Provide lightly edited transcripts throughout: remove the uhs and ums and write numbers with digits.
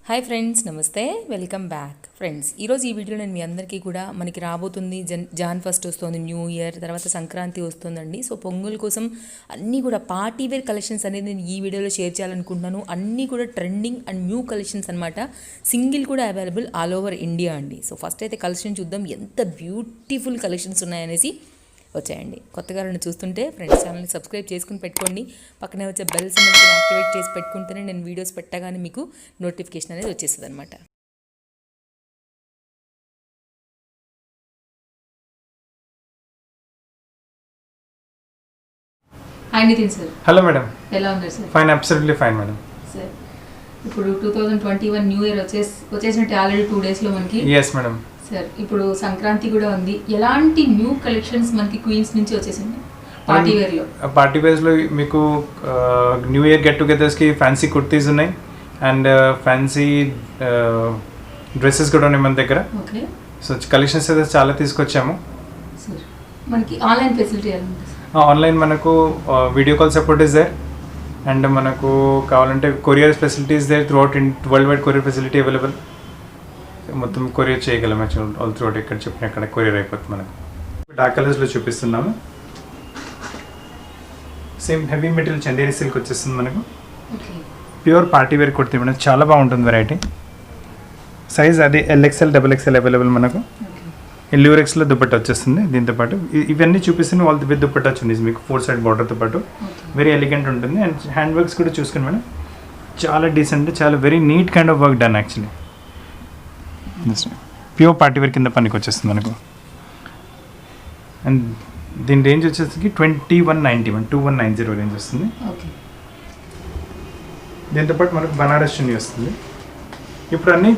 Hi friends, నమస్తే, welcome back friends. ఈరోజు ఈ వీడియోలో నేను మీ అందరికీ కూడా మనకి రాబోతుంది జాన్ ఫస్ట్ వస్తుంది, న్యూ ఇయర్ తర్వాత సంక్రాంతి వస్తుందండి. సో పొంగల్ కోసం అన్నీ కూడా పార్టీ వేర్ కలెక్షన్స్ అనేది నేను ఈ వీడియోలో షేర్ చేయాలనుకుంటున్నాను. అన్నీ కూడా ట్రెండింగ్ అండ్ న్యూ కలెక్షన్స్ అనమాట. సింగిల్ కూడా అవైలబుల్ ఆల్ ఓవర్ ఇండియా అండి. సో ఫస్ట్ అయితే కలెక్షన్ చూద్దాం, ఎంత బ్యూటిఫుల్ కలెక్షన్స్ ఉన్నాయనేసి వచ్చాయండి. కొత్తగా రెండు చూస్తుంటే ఫ్రెండ్స్ ఛానల్ని సబ్స్క్రైబ్ చేసుకుని పెట్టుకోండి. పక్కనే వచ్చే బెల్ సింబల్ని యాక్టివేట్ చేసి పెట్టుకుంటేనే నేను వీడియోస్ పెట్టగానే మీకు నోటిఫికేషన్ అనేది వచ్చేస్తుంది అనమాట. Hi Nitin sir. Hello madam, ఎలా ఉన్నారు sir? Fine, absolutely fine madam. Sir ఇప్పుడు 2021 న్యూ ఇయర్ వచ్చేసినట్టు ఆల్రెడీ 2 డేస్లో మనకి. Yes madam. సార్ ఇప్పుడు సంక్రాంతి కూడా ఉంది. ఎలాంటి న్యూ కలెక్షన్స్ మనకి క్వీన్స్ నుంచి వచ్చేసింది పార్టీ వేర్లో? పార్టీ వేర్స్లో మీకు న్యూ ఇయర్ గెట్ టుగెదర్స్కి ఫ్యాన్సీ కుర్తీస్ ఉన్నాయి అండ్ ఫ్యాన్సీ డ్రెస్సెస్ కూడా ఉన్నాయి మన దగ్గర. ఓకే. సో కలెక్షన్స్ అయితే చాలా తీసుకొచ్చాము. సార్ మనకి ఆన్లైన్ ఫెసిలిటీ ఎలా ఉంది? ఆన్లైన్ మనకు video call support is there and మనకు కావాలంటే courier facilities there throughout world wide courier facility available. మొత్తం కొరియర్ చేయగలం ఆల్ త్రూ అవుట్, ఎక్కడ చెప్పిన అక్కడ కొరియర్ అయిపోతుంది. మనకు డార్క్ కలర్స్లో చూపిస్తున్నాము. Same heavy material Chanderi silk వచ్చేస్తుంది మనకు. Pure party wear kurti madam, చాలా బాగుంటుంది వెరైటీ. సైజ్ అది LXL XXL అవైలబుల్ మనకు. ల్యూరెక్స్లో దుపట్టా వచ్చేస్తుంది. దీంతోపాటు ఇవన్నీ చూపిస్తుంది ఆల్ విత్ దుపట్టా చున్నీస్ మీకు 4 సైడ్ బార్డర్తో పాటు వెరీ ఎలిగెంట్ ఉంటుంది. అండ్ హ్యాండ్ వర్క్స్ కూడా చూసుకుని మేడం, చాలా డీసెంట్, చాలా very neat kind of work done actually. Pure party wear కింద పనికి వచ్చేస్తుంది మనకు. అండ్ దీని రేంజ్ వచ్చేసరికి 2190 రేంజ్ వస్తుంది. దీంతోపాటు మనకు బనారస్ చున్నీ వస్తుంది. ఇప్పుడు అన్నీ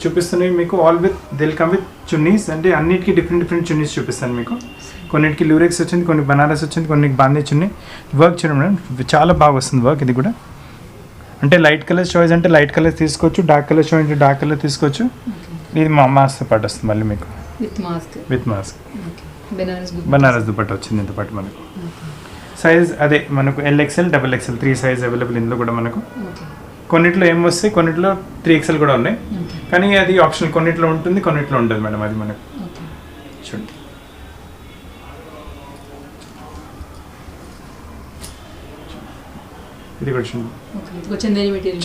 చూపిస్తున్నాయి మీకు ఆల్ విత్ దిల్ కమ్ విత్ చున్నీస్. అంటే అన్నిటికీ డిఫరెంట్ చున్నీస్ చూపిస్తాను మీకు. కొన్నిటికి ల్యూరెక్స్ వచ్చింది, కొన్ని బనారస్ వచ్చింది, కొన్ని బాందీ చున్నీ. వర్క్ చూడండి మేడం, చాలా బాగా వస్తుంది వర్క్. ఇది కూడా అంటే లైట్ కలర్ చాయిస్ అంటే లైట్ కలర్ తీసుకోవచ్చు, డార్క్ కలర్ చాయిస్ అంటే డార్క్ కలర్ తీసుకోవచ్చు. ఇది మాస్క్తో పాటు వస్తుంది మళ్ళీ మీకు విత్ మాస్క్. బనారస్ దుపట్టా వచ్చింది ఇంత పాటు మనకు. సైజ్ అదే మనకు LXL XXL 3 సైజ్ అవైలబుల్ ఇందులో కూడా మనకు. కొన్నిట్లో ఏం వస్తాయి, కొన్నిట్లో 3XL కూడా ఉన్నాయి, కానీ అది ఆప్షన్. కొన్నిట్లో ఉంటుంది, కొన్నిట్లో ఉంటుంది మేడం. అది మనకు చూడండి. ఇది కూడా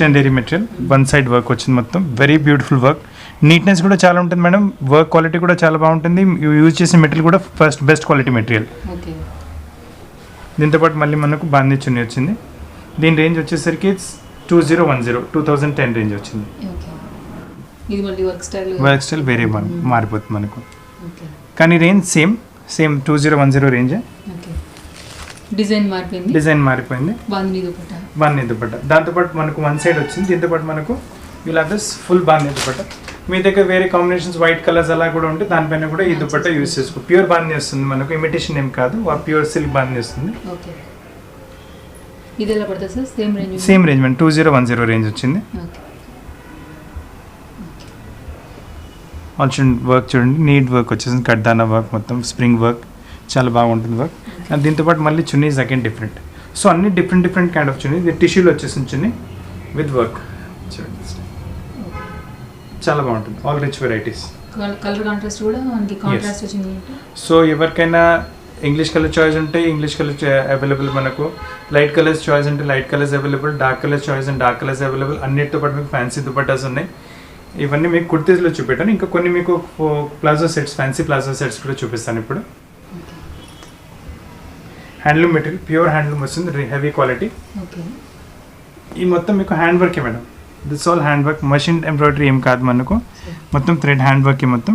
చందేరి మెటీరియల్, 1 సైడ్ వర్క్ వచ్చింది మొత్తం. వెరీ బ్యూటిఫుల్ వర్క్, నీట్నెస్ కూడా చాలా ఉంటుంది మేడం. వర్క్ క్వాలిటీ కూడా చాలా బాగుంటుంది. యూజ్ చేసిన మెటీరియల్ కూడా బెస్ట్ క్వాలిటీ మెటీరియల్. దీంతోపాటు మళ్ళీ మనకు బాందీ చున్నీ వచ్చింది. దీని రేంజ్ వచ్చేసరికి 2010 రేంజ్ వచ్చింది. వర్క్ స్టైల్ వేరే మారిపోతుంది మనకు, కానీ రేంజ్ సేమ్ 2010 రేంజ్. డిజైన్ మారిపోయింది. బాందీ దుపట్టా దాంతోపాటు మనకు 1 సైడ్ వచ్చింది. దీంతోపాటు మనకు ఇలా ఫుల్ బాందీ దుపట్టా. మీ దగ్గర వేరే కాంబినేషన్స్ వైట్ కలర్స్ అలా కూడా ఉంటే దానిపైన కూడా ఈ దుపట్టా యూజ్ చేసుకో. ప్యూర్ బాందీ వస్తుంది మనకు, ఇమిటేషన్ ఏం కాదు, ప్యూర్ సిల్క్ బాందీ వస్తుంది. సేమ్ రేంజ్ మేడం, 2010 రేంజ్ వచ్చింది. ఆల్సో వర్క్ చూడండి, నీట్ వర్క్ వచ్చేసింది. కడ్దానా వర్క్ మొత్తం, స్ప్రింగ్ వర్క్, చాలా బాగుంటుంది వర్క్. అండ్ దీంతోపాటు మళ్ళీ చున్నీస్ అగైన్ డిఫరెంట్. సో అన్ని డిఫరెంట్ కైండ్ ఆఫ్ చున్నీ. ఇది టిష్యూలో వచ్చేసింది చున్నీ విత్ వర్క్. చూడండి, చాలా బాగుంటుంది. All rich varieties. Colour contrast కూడా మనకి కాంట్రాస్ట్ వచ్చింది. సో ఎవరికైనా ఇంగ్లీష్ కలర్ చాయిస్ ఉంటే ఇంగ్లీష్ కలర్ అవైలబుల్ మనకు. లైట్ కలర్స్ చాయిస్ అంటే light colours available. Dark colours choice అంటే డార్క్ కలర్స్ అవైలబుల్. అన్నిటితో పాటు మీకు ఫ్యాన్సీ దుపట్టాస్ ఉన్నాయి. ఇవన్నీ మీకు కుర్తీస్లో చూపెట్టాను. ఇంకా కొన్ని మీకు palazzo sets, fancy palazzo sets కూడా చూపిస్తాను ఇప్పుడు. హ్యాండ్లూమ్ మెటీరియల్, ప్యూర్ హ్యాండ్లూమ్ వస్తుంది, హెవీ క్వాలిటీ. ఈ మొత్తం మీకు హ్యాండ్ వర్కే madam. This all hand work, machine embroidery ఏం కాదు మనకు. మొత్తం థ్రెడ్ హ్యాండ్ వర్క్ మొత్తం.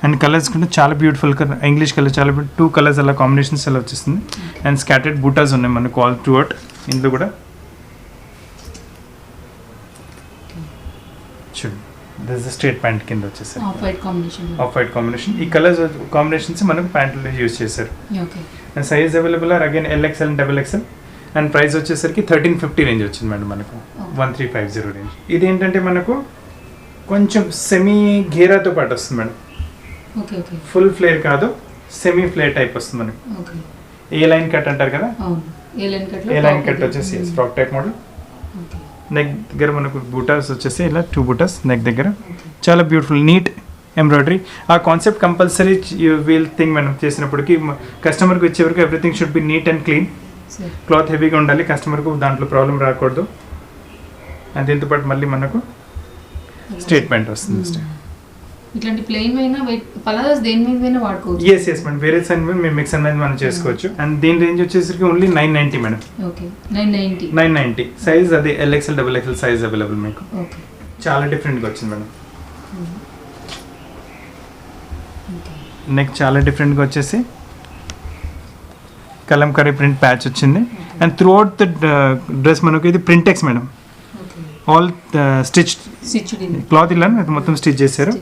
అండ్ కలర్స్ కూడా చాలా బ్యూటిఫుల్ కలర్, ఇంగ్లీష్ కలర్ చాలా 2 కలర్స్ అలా కాంబినేషన్స్ అలా వచ్చేస్తుంది. అండ్ స్కాటర్డ్ బూటాస్ ఉన్నాయి మనకు ఆల్ త్రూ అవుట్ ఇందులో కూడా. చూడండి, దిస్ స్ట్రేట్ ప్యాంట్ కింద వచ్చేసారు, ఆఫ్ వైట్ కాంబినేషన్. ఈ కలర్స్ కాంబినేషన్స్ మనకు ప్యాంట్లో యూజ్ చేశారు. And size available are again LXL XXL. And price వచ్చేసరికి 1350 రేంజ్ వచ్చింది మేడం మనకు, 1350 రేంజ్. ఇది ఏంటంటే మనకు కొంచెం సెమీ ఘేరాతో పాటు వస్తుంది మేడం. ఫుల్ ఫ్లేర్ కాదు, సెమీ ఫ్లేర్ టైప్ వస్తుంది మనకు. ఏ లైన్ కట్ అంటారు కదా, ఏ లైన్ కట్ వచ్చేసి ఫ్రాక్ టైప్ మోడల్. నెక్ దగ్గర మనకు బూటాస్ వచ్చేసి ఇలా 2 బూటాస్ నెక్ దగ్గర చాలా బ్యూటిఫుల్ నీట్ ఎంబ్రాయిడరీ. ఆ కాన్సెప్ట్ కంపల్సరీ వీల్ థింగ్ మనం చేసినప్పటికీ కస్టమర్కి వచ్చేవరకు everything should be neat and clean. Cloth హెవీగా ఉండాలి, కస్టమర్కు దాంట్లో ప్రాబ్లం రాకూడదు. అండ్ దీంతో పాటు మళ్ళీ మనకు స్ట్రేట్ ప్యాంట్ వస్తుంది. ఇట్లాంటి ప్లెయిన్ అయినా పలాజోస్ దేని మీద వాడుకోవచ్చు. ఎస్ మేడం, వేరే సైడ్ మీద మేము మిక్స్ అనేది మనం చేసుకోవచ్చు. అండ్ దీని రేంజ్ వచ్చేసరికి ఓన్లీ 990 మేడం. ఓకే 990. 990 సైజ్ అది LXL XXL సైజ్ అవైలబుల్ మీకు. ఓకే చాలా డిఫరెంట్గా వచ్చింది మేడం. నెక్ చాలా డిఫరెంట్గా వచ్చేసి కలంకారీ ప్రింట్ ప్యాచ్ వచ్చింది. And through out the dress మనకు ఇది ప్రింటెక్స్ మేడం. ఆల్ స్టిచ్డ్ క్లాత్ ఇలా మొత్తం స్టిచ్ చేశారు.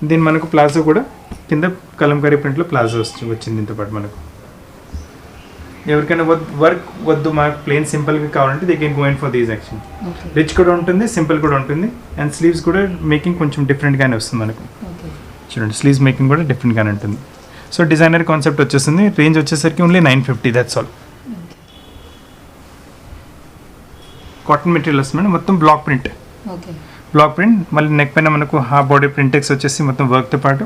దీని మనకు ప్లాజో కూడా కింద కలంకారీ ప్రింట్లో ప్లాజో వచ్చింది. దీంతో పాటు మనకు ఎవరికైనా వర్క్ వద్దు, మాకు ప్లెయిన్ సింపుల్గా కావాలంటే they can go in for these action. Rich కూడా ఉంటుంది, సింపుల్ కూడా ఉంటుంది. అండ్ స్లీవ్స్ కూడా మేకింగ్ కొంచెం డిఫరెంట్గానే వస్తుంది మనకు. చూడండి స్లీవ్స్ మేకింగ్ కూడా డిఫరెంట్గానే ఉంటుంది. సో డిజైనర్ కాన్సెప్ట్ వచ్చేస్తుంది. రేంజ్ వచ్చేసరికి only 950, that's all. Cotton material వస్తుంది మేడం, మొత్తం బ్లాక్ ప్రింట్. బ్లాక్ ప్రింట్ మళ్ళీ నెక్ పైన మనకు హాఫ్ బాడీ ప్రింటెక్స్ వచ్చేసి మొత్తం వర్క్తో పాటు.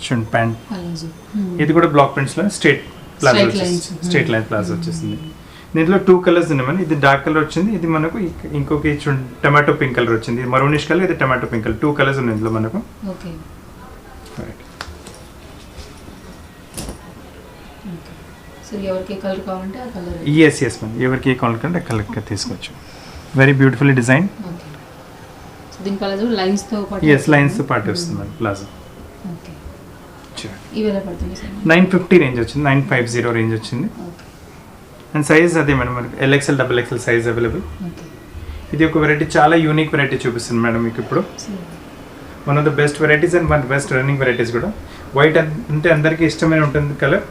చూడండి ప్యాంట్ ఇది కూడా బ్లాక్ ప్రింట్స్లో straight palazzo straight line palazzo వచ్చేసింది. దీంట్లో 2 కలర్స్ ఉన్నాయి మేడం. ఇది డార్క్ కలర్ వచ్చింది, ఇది మనకు ఇంకొక చూడండి టమాటో పింక్ కలర్ వచ్చింది. ఇది మరూనిష్ కలర్, ఇది టమాటో పింక్ కలర్. 2 కలర్స్ ఉన్నాయి ఇందులో మనకు. ఎవరికి కలర్ కావాలంటే ఆ కలర్. ఎస్ మేడం, ఎవరికి ఏ కలర్ కంటే ఆ కలర్ తీసుకోవచ్చు. Very beautifully design. దీని ప్లాజో లైన్స్ తో పాటు. లైన్స్ తో పాటు వస్తుంది మేడం ప్లాజో. ఓకే ఇవి ఎలా పడుతుంది సార్? 950 రేంజ్ వచ్చింది, 950 రేంజ్ వచ్చింది. అండ్ సైజ్ అదే మేడం మనకి LXL XXL సైజ్ అవైలబుల్. ఇది ఒక వెరైటీ, చాలా యూనిక్ వెరైటీ చూపిస్తుంది మేడం మీకు ఇప్పుడు. One of the best varieties and one best running varieties కూడా. వైట్ అంటే అందరికీ ఇష్టమైన ఉంటుంది కలర్.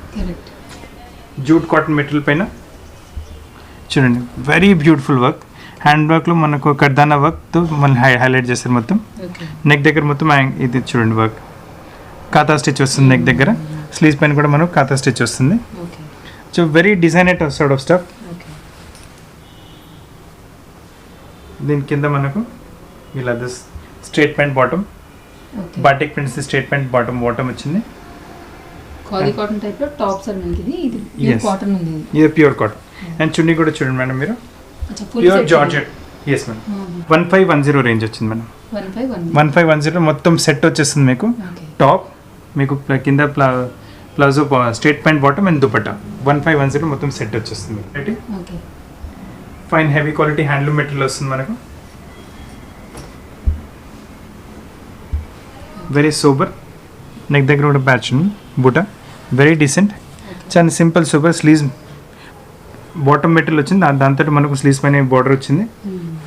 జూట్ కాటన్ మెటీరియల్ పైన చూడండి వెరీ బ్యూటిఫుల్ వర్క్. హ్యాండ్ వర్క్లో మనకు కర్దానా వర్క్తో మళ్ళీ హైలైట్ చేస్తారు మొత్తం. నెక్ దగ్గర మొత్తం ఇది చూడండి వర్క్, కాతా స్టిచ్ వస్తుంది నెక్ దగ్గర. స్లీవ్స్ పైన కూడా మనకు కాతా స్టిచ్ వస్తుంది. So very designer sort of stuff. దీని కింద మనకు ఇలా straight pant bottom, batik prints straight pant bottom వచ్చింది. ఖాదీ కాటన్ టైప్ లో టాప్స్ అన్నది. ఇది ప్యూర్ కాటన్ ఉంది. ఇది ప్యూర్ కాటన్. అండ్ చున్నీ కూడా చూడండి మేడం మీరు, pure georgette. Yes madam, 1510 range వచ్చింది మేడం. 1510 మొత్తం సెట్ వచ్చేస్తుంది మీకు. టాప్ మీకు కింద palazzo, straight pant bottom and dupatta. 1510 మొత్తం సెట్ వచ్చేస్తుంది. Fine heavy quality handloom material వస్తుంది మనకు. Very super. నెక్ దగ్గర కూడా ప్యాచ్ బూటా, వెరీ డీసెంట్. చాలా simple super. Sleeves bottom material వచ్చింది, దాంతో మనకు స్లీవ్స్ పైన బార్డర్ వచ్చింది.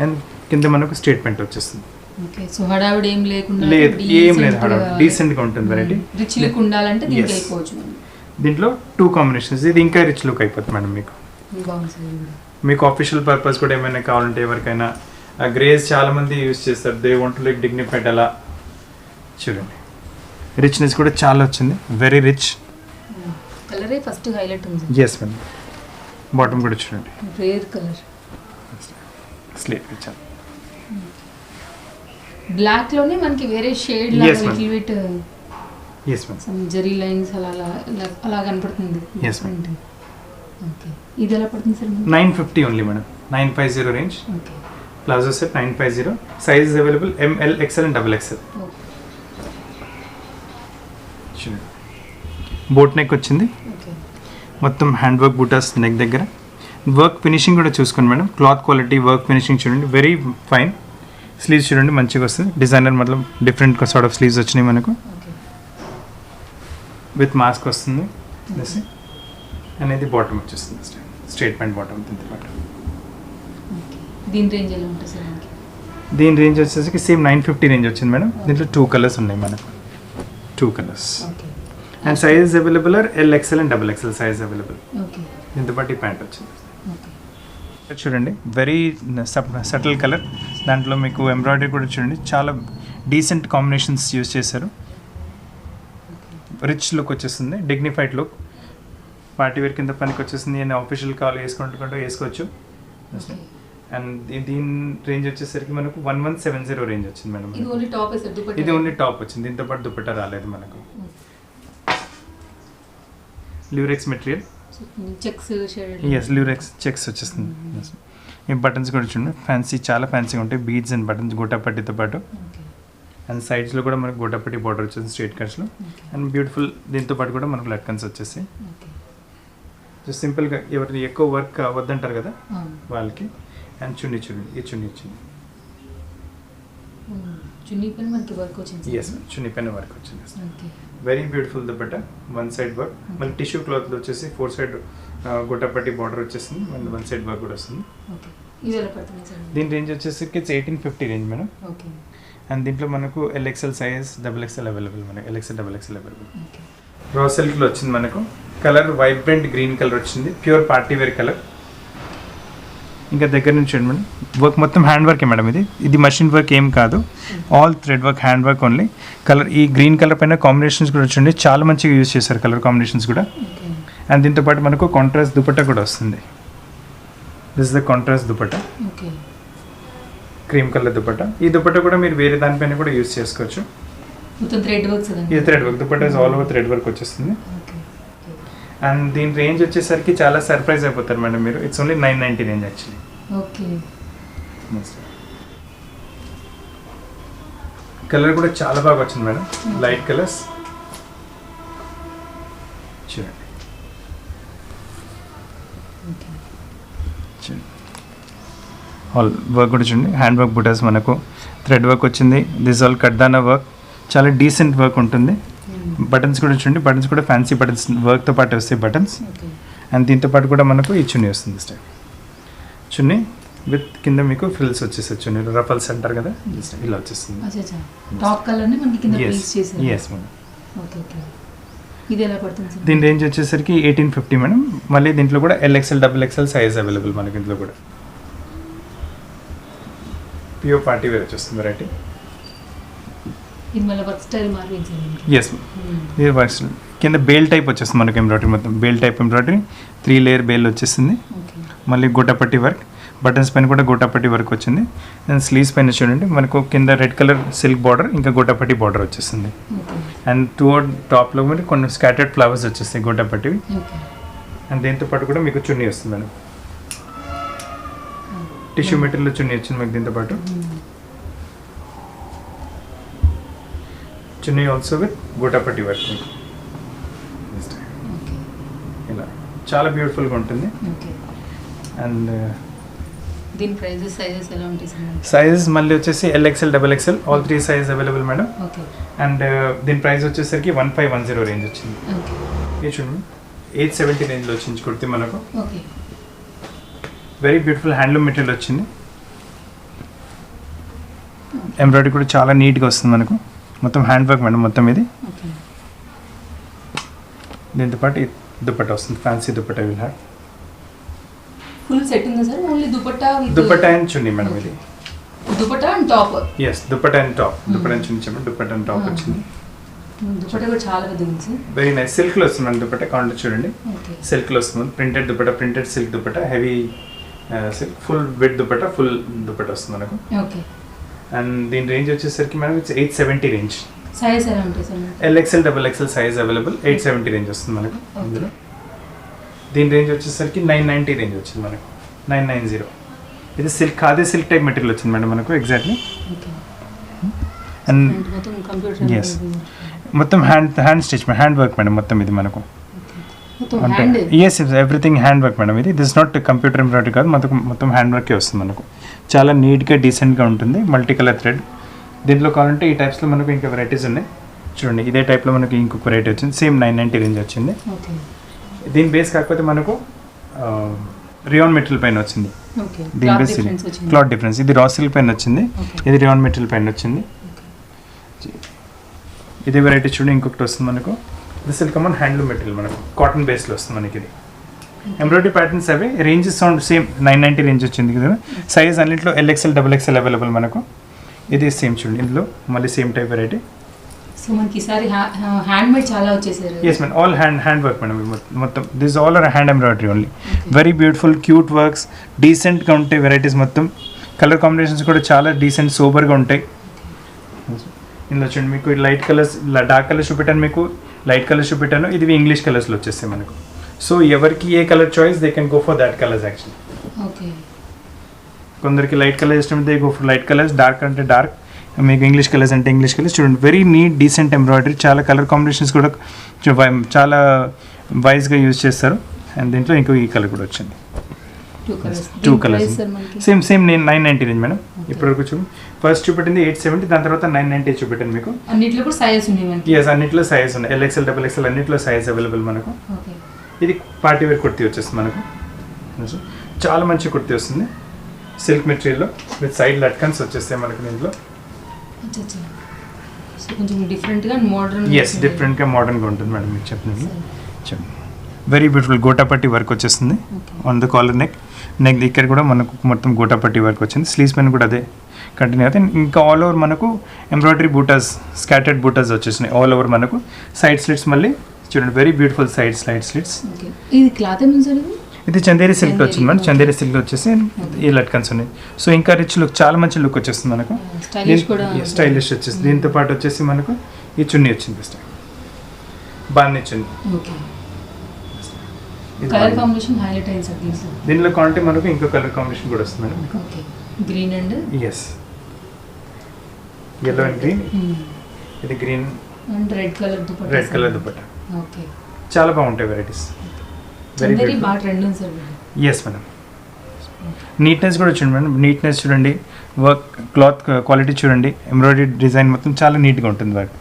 అండ్ కింద మనకు స్ట్రేట్ ప్యాంట్ వచ్చేస్తుంది. లేదు, ఏం లేదు, డీసెంట్ గా ఉంటుంది వెరైటీ. రిచ్ లుక్ ఉండాలంటే దీనికి అయిపోవచ్చు. దీంట్లో 2 కాంబినేషన్స్. ఇది ఇంకా రిచ్ లుక్ అయిపోతుంది మేడం మీకు. మీకు ఆఫీషియల్ పర్పస్ కూడా ఏమైనా కావాలంటే ఎవరికైనా గ్రేస్ చాలా మంది యూజ్ చేస్తారు. They want to like dignified. అలా చూడండి రిచ్నెస్ కూడా చాలా వచ్చింది. వెరీ రిచ్ కలరే ఫస్ట్ హైలైట్ ఉంది. ఎస్ మేడం, బాటమ్ కూడా చూడండి రేర్ కలర్. స్లీవ్ చాలా బ్లాక్ లోనే మనకి వేరే షేడ్ లా little bit. Yes madam, some zari lines అలా కనపడుతుంది. Yes madam. ఓకే ఇది ఎలా పడుతుంది sir? 950 only madam. 950 range. Okay palazzo set 950. Size available ML XL and XXL. చూడండి బోట్ నెక్ వచ్చింది. మొత్తం హ్యాండ్ వర్క్ బూటాస్ నెక్ దగ్గర. వర్క్ ఫినిషింగ్ కూడా చూసుకోండి madam. Cloth quality, work finishing చూడండి వెరీ ఫైన్. స్లీవ్స్ చూడండి మంచిగా వస్తుంది. డిజైనర్ మొత్తం డిఫరెంట్ సార్ట్ ఆఫ్ స్లీవ్స్ వచ్చినాయి మనకు. విత్ మాస్క్ వస్తుంది అనేది. బాటమ్ వచ్చేస్తుంది స్ట్రేట్ ప్యాంట్ బాటమ్. దీంతో పాటు దీని రేంజ్ ఎలా ఉంటుంది సార్? దీని రేంజ్ వచ్చేసరికి సేమ్ 950 రేంజ్ వచ్చింది మేడం. దీంట్లో 2 కలర్స్ ఉన్నాయి మనకు. 2 colours. And size available LXL and XXL size available. దీంతో పాటు ఈ ప్యాంట్ వచ్చింది. చూడండి వెరీ సటిల్ కలర్. దాంట్లో మీకు ఎంబ్రాయిడరీ కూడా చూడండి చాలా డీసెంట్ కాంబినేషన్స్ యూజ్ చేశారు. రిచ్ లుక్ వచ్చేస్తుంది, డిగ్నిఫైడ్ లుక్. పార్టీ వేర్ కింద పనికి వచ్చేసింది. అండ్ ఆఫీషియల్ కాల్ వేసుకుంటూ వేసుకోవచ్చు. అండ్ దీని రేంజ్ వచ్చేసరికి మనకు 1170 రేంజ్ వచ్చింది మేడం. ఇది ఓన్లీ టాప్ సార్, దుపట్టా ఇది ఓన్లీ టాప్ వచ్చింది, దీంతో పాటు దుపట్టా రాలేదు మనకు. Lurex material, checks shade. Yes lurex checks వచ్చేస్తుంది. ఈ బటన్స్ కూడా చూడండి ఫ్యాన్సీ, చాలా ఫ్యాన్సీగా ఉంటాయి. బీడ్స్ అండ్ బటన్స్ గోటాపట్టితో పాటు. అండ్ సైడ్స్లో కూడా మనకు గోటాపట్టి బార్డర్ వచ్చేసి స్ట్రైట్ కట్స్లో. అండ్ బ్యూటిఫుల్ దీంతో పాటు కూడా మనకు లట్కన్స్ వచ్చేసి జస్ట్ సింపుల్గా ఎవరికి ఎక్కువ వర్క్ వద్దంటారు కదా వాళ్ళకి. అండ్ చున్నీ చూడండి, ఈ చున్నీ వచ్చింది. చున్నీ పైన మనకి వర్క్ వచ్చింది. ఎస్ చున్నీ పైన వర్క్ వచ్చింది. Very beautiful dupatta, one side work. మళ్ళీ టిష్యూ క్లాత్లో వచ్చేసి 4 సైడ్ గోటాపట్టి బార్డర్ వచ్చేసింది. మళ్ళీ 1 సైడ్ వర్క్ కూడా వస్తుంది. దీని రేంజ్ వచ్చేసరికి 1850 రేంజ్ మేడం. అండ్ దీంట్లో మనకు LXL సైజ్, XXL అవైలబుల్, మనకు LXL XXL అవైలబుల్. రా సిల్క్లో వచ్చింది మనకు. కలర్ వైబ్రెంట్ గ్రీన్ కలర్ వచ్చింది, ప్యూర్ పార్టీ వేర్ కలర్. ఇంకా దగ్గర నుంచి చూడండి మేడం, వర్క్ మొత్తం హ్యాండ్ వర్కే మేడం. ఇది మషిన్ వర్క్ ఏం కాదు, all thread work, hand work only. Colour ఈ గ్రీన్ కలర్ పైన కాంబినేషన్స్ కూడా వచ్చింది, చాలా మంచిగా యూజ్ చేశారు కలర్ కాంబినేషన్స్ కూడా. అండ్ దీంతో పాటు మనకు కాంట్రాస్ట్ దుపట్టా కూడా వస్తుంది. This is the contrast dupatta, cream colour dupatta. ఈ దుపట్టా కూడా మీరు వేరే దానిపైన కూడా యూజ్ చేసుకోవచ్చు. ఇది thread work dupatta, all over thread work వచ్చేస్తుంది. అండ్ దీని రేంజ్ వచ్చేసరికి చాలా సర్ప్రైజ్ అయిపోతారు మేడం మీరు. It's only 990 range actually. Colour కూడా చాలా బాగా వచ్చింది మేడం, లైట్ కలర్స్ చూడండి. ఆల్ వర్క్ కూడా చూడండి, హ్యాండ్ వర్క్ బుటాస్ మనకు థ్రెడ్ వర్క్ వచ్చింది. దిస్ ఆల్ కడ్దానా వర్క్, చాలా డీసెంట్ వర్క్ ఉంటుంది. బటన్స్ కూడా చూడండి, బటన్స్ కూడా ఫ్యాన్సీ బటన్స్ వర్క్తో పాటు వస్తాయి బటన్స్. అండ్ దీంతో పాటు కూడా మనకు ఈ చున్నీ వస్తుంది స్టైల్. చున్నీ విత్ కింద మీకు ఫ్రిల్స్ వచ్చేసి చున్నీ, రఫల్స్ అంటారు కదా, ఇలా వచ్చేస్తుంది. దీని రేంజ్ వచ్చేసరికి 1850 మేడం. మళ్ళీ దీంట్లో కూడా LXL XXL సైజ్ అవైలబుల్ మనకి. ఇంట్లో కూడా ప్యూర్ పార్టీ వేర్ వచ్చేస్తుంది వెరైటీ. ఎస్ ఇది వర్క్ స్టైల్. కింద బేల్ టైప్ వచ్చేస్తుంది మనకి ఎంబ్రాయిడరీ, మొత్తం bale type embroidery, 3 layer bale వచ్చేసింది. మళ్ళీ గోటాపట్టి వర్క్, బటన్స్ పైన కూడా గోటాపట్టి వర్క్ వచ్చింది. అండ్ స్లీవ్స్ పైన చూడండి మనకు కింద రెడ్ కలర్ సిల్క్ బార్డర్, ఇంకా గోటాపట్టి బార్డర్ వచ్చేస్తుంది. అండ్ టువర్డ్ టాప్లో మరి కొన్ని స్కాటర్డ్ ఫ్లవర్స్ వచ్చేస్తాయి గోటాపట్టివి. అండ్ దీంతో పాటు కూడా మీకు చున్నీ వస్తుంది మేడం. టిష్యూ మెటీరియల్ చున్నీ వచ్చింది మీకు దీంతో పాటు. చున్నీ ఆల్సో విత్ గోటాపట్టి వర్క్. ఇలా చాలా బ్యూటిఫుల్గా ఉంటుంది. అండ్ దీని ప్రైజెస్ సైజెస్ ఎలా ఉంటాయి సార్? సైజెస్ మళ్ళీ వచ్చేసి LXL XXL all 3 size available madam. And దీని ప్రైస్ వచ్చేసరికి 1510 రేంజ్ వచ్చింది. ఇది చూడండి 870 రేంజ్లో వచ్చింది కుర్తి మనకు. వెరీ బ్యూటిఫుల్ హ్యాండ్లూమ్ మెటీరియల్ వచ్చింది. ఎంబ్రాయిడరీ కూడా చాలా నీట్గా వస్తుంది మనకు, మొత్తం హ్యాండ్ వర్క్ మేడం మొత్తం ఇది. దీంతో పాటు దుపట్టా వస్తుంది, fancy dupatta will have. Full set ఉందా sir? Only dupatta with dupatta and chunni madam ఇది. Dupatta and top. yes dupatta and top, dupatta and chunni చెప్పండి, దుపట్టా అండ్ టాప్ వచ్చింది. దుపట్టా కూడా చాలా పెద్దగా ఉంది సార్. Very nice. సిల్క్ లో వస్తుంది దుపట్టా, కౌంటర్ చూడండి. సిల్క్ లో వస్తుంది, printed dupatta, printed silk dupatta, heavy silk, full వెడ్ దుపట్టా, ఫుల్ దుపట్టా వస్తుంది మనకు. అండ్ దీని రేంజ్ వచ్చేసరికి మనకు 870 రేంజ్. సైజ్ ఎలా ఉంటాయి sir? LXL XXL size available, 870 range వస్తుంది మనకు ఇందులో. దీని రేంజ్ వచ్చేసరికి 990 రేంజ్ వచ్చింది మనకు, 990. ఇది సిల్క్, అదే సిల్క్ టైప్ మెటీరియల్ వచ్చింది మేడం మనకు ఎగ్జాక్ట్లీ. అండ్ ఎస్ మొత్తం hand stitch, hand work madam మొత్తం ఇది మనకు. Yes everything hand work madam ఇది. దిస్ నాట్ కంప్యూటర్ ఎంబ్రాయిడరీ కాదు, మొత్తం హ్యాండ్ వర్కే వస్తుంది మనకు. చాలా నీట్గా డీసెంట్గా ఉంటుంది, మల్టీ కలర్ థ్రెడ్. దీంట్లో కావాలంటే ఈ టైప్స్లో మనకు ఇంకా వెరైటీస్ ఉన్నాయి చూడండి. ఇదే టైప్లో మనకి ఇంకొక వెరైటీ వచ్చింది, సేమ్ 990 రేంజ్ వచ్చింది. దీని బేస్ కాకపోతే మనకు రియాన్ మెటీరియల్ పైన వచ్చింది. దీని బేస్ క్లాత్ డిఫరెన్స్. ఇది రా సిల్క్ పైన వచ్చింది, ఇది రియాన్ మెటీరియల్ పైన వచ్చింది. ఇదే వెరైటీ చూడండి ఇంకొకటి వస్తుంది మనకు. This will come on handloom material మనకు, కాటన్ బేస్లో వస్తుంది మనకి. ఇది ఎంబ్రాయిడరీ ప్యాటర్న్స్ అవే, రేంజెస్ సేమ్ 990 రేంజ్ వచ్చింది కదా. సైజ్ అన్నింటిలో LXL XXL అవైలబుల్ మనకు. ఇది సేమ్ చూడండి ఇందులో మళ్ళీ సేమ్ టైప్ వెరైటీ. సో మనకి ఈసారి హ్యాండ్ మేడ్ చాలా వచ్చేసారు. Yes madam, all hand work madam. మొత్తం this all are hand embroidery only. Very beautiful cute works, డీసెంట్గా ఉంటాయి వెరైటీస్ మొత్తం. కలర్ కాంబినేషన్స్ కూడా చాలా డీసెంట్ సూపర్గా ఉంటాయి. ఇందులో చూడండి మీకు లైట్ కలర్స్, డార్క్ కలర్స్ చూపెట్టాను, మీకు లైట్ కలర్స్ చూపెట్టాను. ఇది ఇంగ్లీష్ కలర్స్లో వచ్చేస్తాయి మనకు. సో ఎవరికి ఏ colour choice they can go for that colours actually. Okay. కొందరికి లైట్ కలర్ ఇష్టం they go for light colours, dark అంటే డార్క్, మీకు ఇంగ్లీష్ కలర్స్ అంటే ఇంగ్లీష్ కలర్స్. చూడండి వెరీ నీట్ డీసెంట్ ఎంబ్రాయిడరీ, చాలా కలర్ కాంబినేషన్స్ కూడా చాలా వైజ్గా యూజ్ చేస్తారు. అండ్ దీంట్లో ఇంకో ఈ కలర్ కూడా వచ్చింది, టూ కలర్స్. సేమ్ నేను 990 రేంజ్ మేడం. ఇప్పటివరకు చూడండి, ఫస్ట్ చూపెట్టింది 870, దాని తర్వాత 990 చూపెట్టాను మీకు. అన్నిట్లో కూడా సైజెస్ ఉన్నాయి. ఎస్, అన్నిట్లో సైజ్ ఉన్నాయి. LXL, XXL అన్నిట్లో సైజ్ అవైలబుల్ మనకు. ఓకే. ఇది పార్టీ వేర్ కుర్తీ వచ్చేస్తుంది మనకు. చాలా మంచి కుర్తీ వస్తుంది, సిల్క్ మెటీరియల్లో విత్ సైడ్ లట్కన్స్ వచ్చేస్తాయి మనకు దీంట్లో. సో కొంచెం డిఫరెంట్గా మోడర్న్. ఎస్, డిఫరెంట్గా మోడర్న్గా ఉంటుంది మేడం మీకు చెప్పినది. చెప్పండి. వెరీ బ్యూటిఫుల్ గోటాపట్టి వర్క్ వచ్చేస్తుంది ఆన్ ద కాలర్ నెక్ ఇక్కడ కూడా మనకు మొత్తం గోటాపట్టి వర్క్ వచ్చింది. స్లీవ్స్ పైన కూడా అదే కంటిన్యూ అవుతాయి. ఇంకా ఆల్ ఓవర్ మనకు ఎంబ్రాయిడరీ బూటాస్, స్కాటర్డ్ బూటాస్ వచ్చేసినాయి ఆల్ ఓవర్ మనకు. సైడ్ స్లిట్స్ మళ్ళీ చూడండి, వెరీ బ్యూటిఫుల్ సైడ్ స్లిట్స్. ఇది క్లాత్ ఏమో సార్ ఇది చందేరి సిల్క్ వచ్చింది మేడం. చందేరి సిల్క్ వచ్చేసి ఈ లట్కన్స్ ఉన్నాయి. సో ఇంకా రిచ్ లుక్, చాలా మంచి లుక్ వచ్చేస్తుంది మనకు. స్టైలిష్ వచ్చేసి దీంతో పాటు వచ్చేసి మనకు ఈ చున్నీ వచ్చింది ఫస్ట్, బాగుంది చున్నీ. కలర్ కాంబినేషన్ హైలైట్ అయింది సార్ దీంట్లో. దీనిలో కాంటే మనకు ఇంకో కలర్ కాంబినేషన్ కూడా వస్తుంది madam. Okay. Green and yes, yellow and green. ఇది green and red colour dupatta. Red colour dupatta. Okay. చాలా బాగుంటాయి వెరైటీస్. వెరీ బాగా ట్రెండ్ ఉంది సార్. Yes madam. నీట్నెస్ కూడా చూడండి మేడం, నీట్నెస్ చూడండి, వర్క్ క్లాత్ క్వాలిటీ చూడండి, ఎంబ్రాయిడరీ డిజైన్ మొత్తం చాలా నీట్గా ఉంటుంది వర్క్.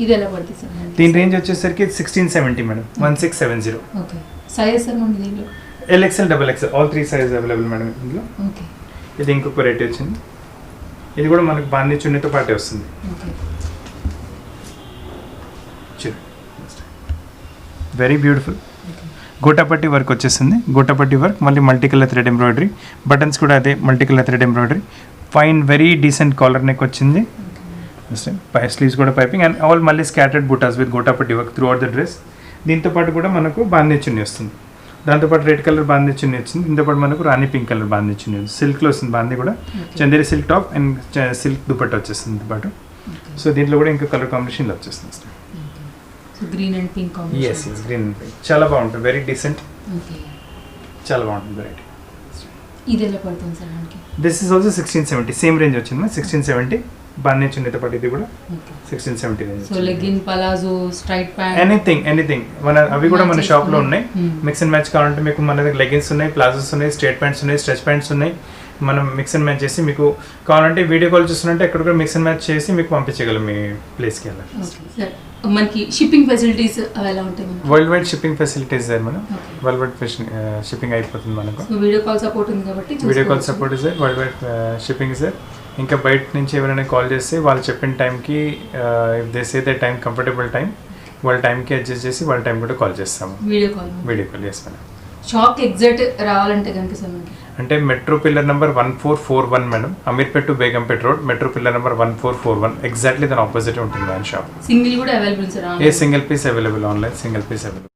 ఇది ఎలా పడుతుంది సార్? దీని రేంజ్ వచ్చేసరికి 1670 మేడం, 1670. ఓకే. సైజ్ సార్ మన దీనిలో LXL, XXL all 3 size available madam ఇందులో. ఓకే. ఇది ఇంకొక వెరైటీ వచ్చింది, ఇది కూడా మనకు బాందీ చున్నీతో పాటే వస్తుంది. Okay. Very beautiful gota patti work వచ్చేసింది. గోటాపట్టి వర్క్ మళ్ళీ multi colour thread embroidery, buttons కూడా అదే multi colour thread embroidery. Fine very decent collar neck వచ్చింది. స్లీవ్స్ కూడా పైపింగ్ అండ్ ఆల్ మళ్ళీ scattered buttas with gota patti work through out the dress. దీంతో పాటు కూడా మనకు బాందీ చున్నీ వస్తుంది, దాంతోపాటు రెడ్ కలర్ బాందీ చున్నీ వచ్చింది. దీంతోపాటు మనకు రాణి పింక్ కలర్ బాందీ చున్నీ ఉంది. సిల్క్లో వస్తుంది బాందీ కూడా, Chanderi silk top and silk dupatta వచ్చేస్తుంది దీంతో పాటు. సో దీంట్లో కూడా ఇంకా కలర్ కాంబినేషన్లో వచ్చేస్తుంది. Green and pink combination. Yes, green and pink చాలా బాగుంటుంది, వెరీ డీసెంట్, చాలా బాగుంటుంది వెరైటీ. ఇది ఎలా పడుతుంది సార్ మనకి? This is also 1670, same range వచ్చింది 1670. బాగానే చున్నీతో పాటు ఇది కూడా 1670 range. So legging, palazzo, straight pant, anything మన అవి కూడా మన షాప్లో ఉన్నాయి. మిక్స్ అండ్ మ్యాచ్ కావాలంటే మీకు మన దగ్గర లెగ్గిన్స్ ఉన్నాయి, ప్లాజోస్ ఉన్నాయి, స్ట్రైట్ ప్యాంట్స్ ఉన్నాయి, స్ట్రెచ్ ప్యాంట్స్ ఉన్నాయి. మనం మిక్స్ అండ్ మ్యాచ్ చేసి మీకు కావాలంటే వీడియో కాల్ చూస్తుంటే ఎక్కడ కూడా మిక్స్ అండ్ మ్యాచ్ చేసి మీకు పంపించగలం మీ ప్లేస్కి వెళ్ళాలి. మనకి షిప్పింగ్ ఫెసిలిటీస్ ఎలా ఉంటాయి? World wide shipping facilities sir మనం, వరల్డ్ వైడ్ షిప్పింగ్ అయిపోతుంది మనకు. వీడియో కాల్ సపోర్ట్ ఉంది కాబట్టి video call support sir, world wide shipping sir. ఇంకా బయట నుంచి ఎవరైనా కాల్ చేస్తే వాళ్ళు చెప్పిన టైంకి if they say the time comfortable time, వాళ్ళ టైంకి అడ్జస్ట్ చేసి వాళ్ళ టైం కూడా కాల్ చేస్తాము. Video call yes madam. షాప్కి ఎగ్జాక్ట్ రావాలంటే కనుక సార్ అంటే metro pillar number 1441 madam, Ameerpet to Begumpet road, metro pillar number 1441 exactly దాని ఆపోజిట్ ఉంటుంది మన షాప్. సింగిల్ కూడా available sir? A single piece available, online single piece available.